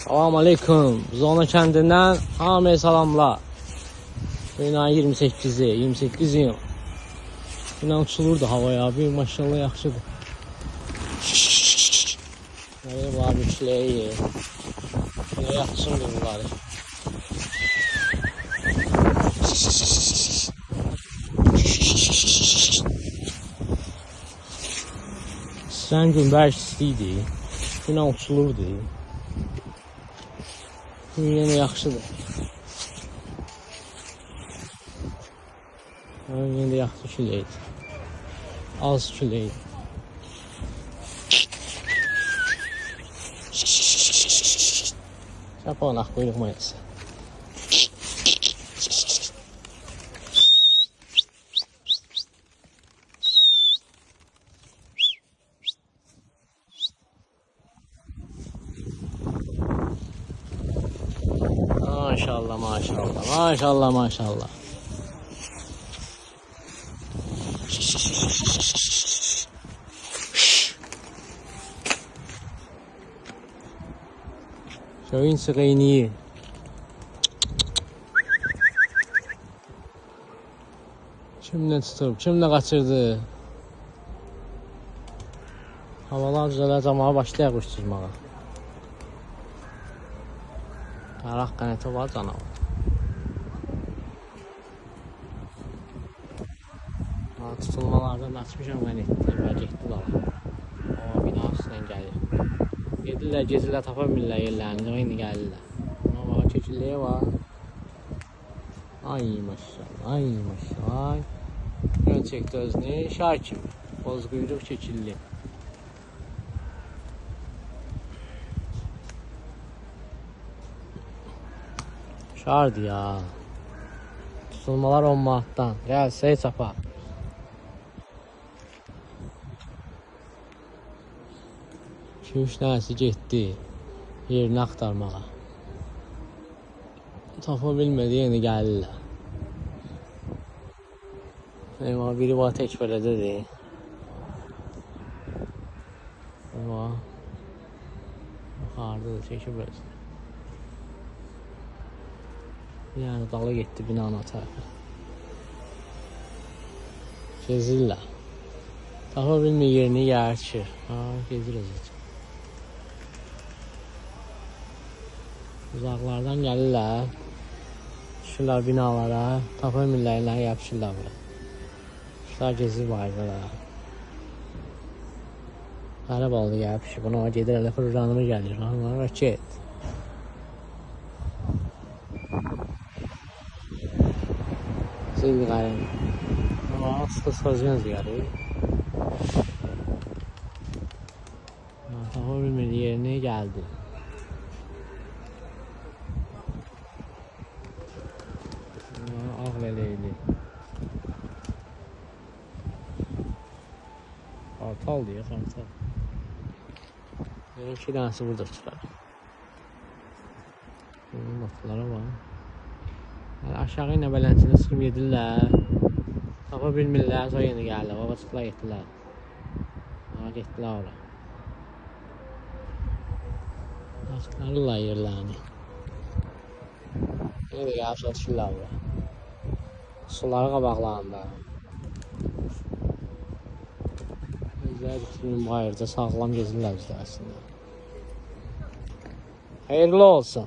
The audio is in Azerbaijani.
Salam aleyküm. Zona kəndindən hamıya salamlar. Bugün ayın 28 iyun. Bugün uçulurdu havaya abi. Maşallah yaxşıdır. Nereye var bir çileği. Çileği yatsın bunları. Sen gün bərk istiydi. Bugün uçulurdu. Bugün yine yaxşıdır. Yine de yaxşı küləydi. Az küləydi. Çapağın quyruq mayası. Maşallah maşallah maşallah maşallah. Şöyin sıqayını. Kimlə tutub, kimlə qaçırdı? Havalar düzələcəməyə başlayaq uçurmağa. Taraq qənəti var canavar. Tutulmalardan açmışam qənətdir və getdi dala. O bina üstündən gəlir. Gedirlər, tapa bilirlər yerlərini, indi gəlirlər. Amma çəkilliyə var. Ay maşallah, ay maşallah. Gön çəkdi özünü, şar kimi. Boz quyruq çəkilli. Şardı ya. Tutulmalar 10 manatdan. Gəlsək çapa. Üç dənəsi getdi yerini axtarmağa. Tapa bilmədi, yeni gəlirlər. Eyvah, biri var tək belədədir. Eyvah. Yuxarıdadır, çəkib özünü. Yəni dalı getdi binanın tərəfə. Gezirlər. Tapa bilmir yerini yerçir. Gezir özü. Uzaqlardan gəlirlər. Düşürlər binalara. Tapa bilmirlər, yapışırlar bura. Şunlar gezir bayırlar. Qərib oldu yapışır. Buna gedir, elə fırranımı gəlir. Onlara raket. Zil qayın. Ama sıkı gəlir. Tapa bilmir yerini gəldi. Ağleleydi. Kartal diye kartal. İki tanesi burada çıkar. Bunun notları var. Yani aşağı yine belensine sıkım yedirlər. Tapa bilmirlər, sonra yeni gəldi. Baba çıklar getdilər. Getdilər ora. Açıqlarırlar yerlərini. Yine de gəlib satışırlar ora. Suları qabaqlarında. Bizlər bütün bayırda sağlam gezirlər bizdə əslində. Hayırlı olsun.